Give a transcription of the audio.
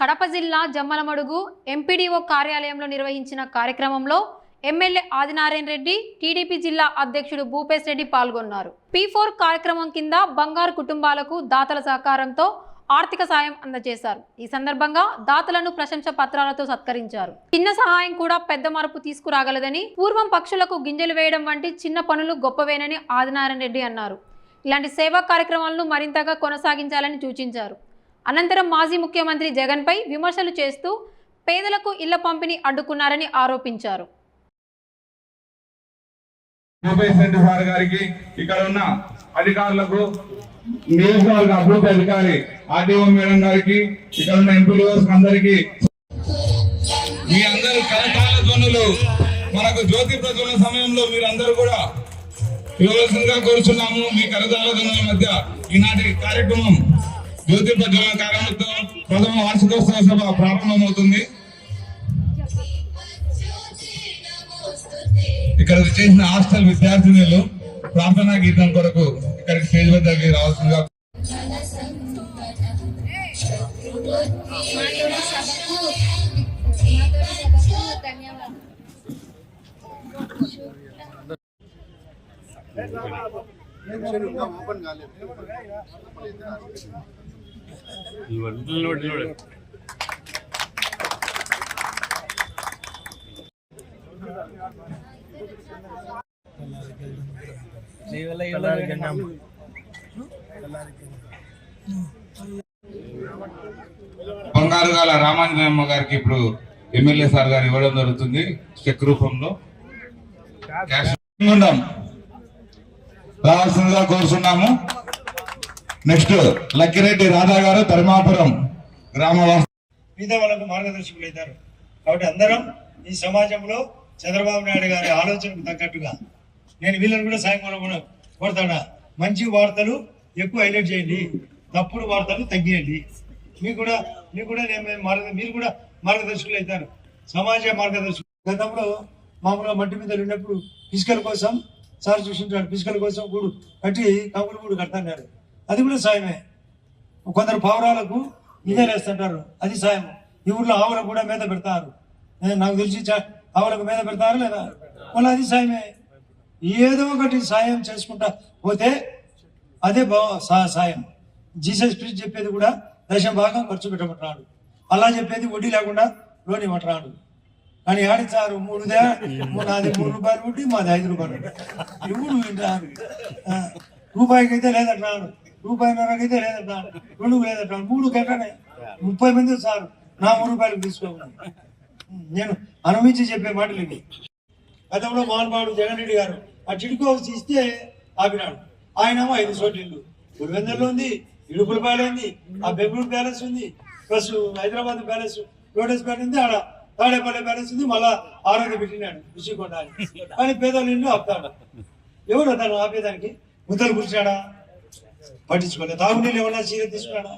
కడప జిల్లా జమ్మలమడుగు ఎంపీడీఓ కార్యాలయంలో నిర్వహించిన కార్యక్రమంలో ఎమ్మెల్యే ఆదినారాయణ రెడ్డి, టీడీపీ జిల్లా అధ్యక్షుడు భూపేశ్ రెడ్డి పాల్గొన్నారు. P4 కార్యక్రమం కింద బంగారు కుటుంబాలకు దాతల సహకారంతో ఆర్థిక సాయం అందజేశారు. ఈ సందర్భంగా దాతలను ప్రశంస పత్రాలతో సత్కరించారు. చిన్న సహాయం కూడా పెద్ద మార్పు తీసుకురాగలదని, పూర్వం పక్షులకు గింజలు వేయడం వంటి చిన్న పనులు గొప్పవేనని ఆదినారాయణ రెడ్డి అన్నారు. ఇలాంటి సేవా కార్యక్రమాలను మరింతగా కొనసాగించాలని సూచించారు. అనంతరం మాజీ ముఖ్యమంత్రి జగన్ పై విమర్శలు చేస్తూ పేదలకు ఇళ్ల పంపిణీ అడ్డుకున్నారని ఆరోపించారు. భూపేశ్ రెడ్డి సార్ గారికి, ఇక్కడ ఉన్న అధికారులకు, నియోజకవర్గ అభివృద్ధి అధికారి ఆర్డీఓ మేడం గారికి, ఇక్కడ ఉన్న ఎంపీడీఓస్ అందరికి, మీ అందరూ కరతాళ ధ్వనులు మనకు జ్యోతి ప్రజ్వలన సమయంలో మీరందరూ కూడా ఇవ్వవలసిందిగా కోరుచున్నాము. మీ కరతాళ ధ్వనుల మధ్య ఈనాటి కార్యక్రమం జ్యోతి ప్రజ్వలన కార్యక్రమంతో ప్రథమ వార్షికోత్సవ సభ ప్రారంభమవుతుంది. ఇక్కడ చేసిన హాస్టల్ విద్యార్థినులు ప్రార్థనా గీతం కొరకు ఇక్కడికి స్టేజ్ వద్దకి రావాల్సిందిగా. బంగారుగాల రామాంజనమ్మ గారికి ఇప్పుడు ఎమ్మెల్యే సార్ గారు ఇవ్వడం జరుగుతుంది చెక్ రూపంలో. రావాల్సిందిగా కోరుతున్నాము. నెక్స్ట్ లక్కిరెడ్డి రాధా గారు, ధర్మాపురం గ్రామవాసి. వాళ్ళకు మార్గదర్శకులు అవుతారు. కాబట్టి అందరం ఈ సమాజంలో చంద్రబాబు నాయుడు గారి ఆలోచనకు తగ్గట్టుగా నేను వీళ్ళని కూడా సాయం కూడా కోరుతాడా, మంచి వార్తలు ఎక్కువ హైలైట్ చేయండి, తప్పుడు వార్తలు తగ్గియండి. మీరు కూడా మీరు కూడా మార్గదర్శకులు అవుతారు, సమాజ మార్గదర్శకులు. గతంలో మామూలుగా మట్టి మీద ఉన్నప్పుడు పిసికల కోసం సార్ చూసింటాడు, పిసికల కోసం గూడు కట్టి కబులు గూడు కడతారు, అది కూడా సాయమే. కొందరు పావురాలకు ఇదేలేస్తుంటారు, అది సాయం. ఈ ఊర్లో ఆవులకు కూడా మేత పెడతారు, నాకు తెలిసి ఆవులకు మేత పెడతారు లేదా, మళ్ళీ అది సాయమే. ఏదో ఒకటి సాయం చేసుకుంటా పోతే అదే సాయం. జీసస్ క్రీస్తు చెప్పేది కూడా దశభాగం ఖర్చు పెట్టమంటున్నాడు. అలా చెప్పేది వడ్డీ లేకుండా లోన్ ఇవ్వమంటున్నాడు. కానీ ఆడిచారు నాది 3 రూపాయలు వడ్డీ, మాది 5 రూపాయలు. ఇప్పుడు రూపాయికి అయితే లేదంటున్నాడు, రూపాయిన్నరకైతే లేదంటున్నాడు, 2 లేదంటున్నాడు, 3 గంటనే 30 మంది సార్ నా 3 రూపాయలకు తీసుకోవాలి. నేను అనుమించి చెప్పే మాటలు ఇవి. గతంలో మహానుభావుడు జగన్ రెడ్డి గారు ఆ చిడుకో ఇస్తే ఆపినాడు. ఆయనేమో 5 చోట్ల ఇల్లు పులివెందుల్లో ఉంది, ఇడుపులపాయలు ఉంది, ఆ బెంగళూరు ప్యాలెస్ ఉంది, plus Hyderabad palace, lotus palace ఉంది, ఆడ తాడేపల్లి ప్యాలెస్ ఉంది, మళ్ళా ఆరోగ్య పెట్టినాడు ఋషికొండ. కానీ పేదల ఇల్లు ఆపుతాడు. ఎవరు అతను ఆపేదానికి? ముద్దలు కూర్చాడా? పట్టించుకోలేదు. తాగునీళ్ళు ఏమన్నా చీర తీసుకున్నాడా?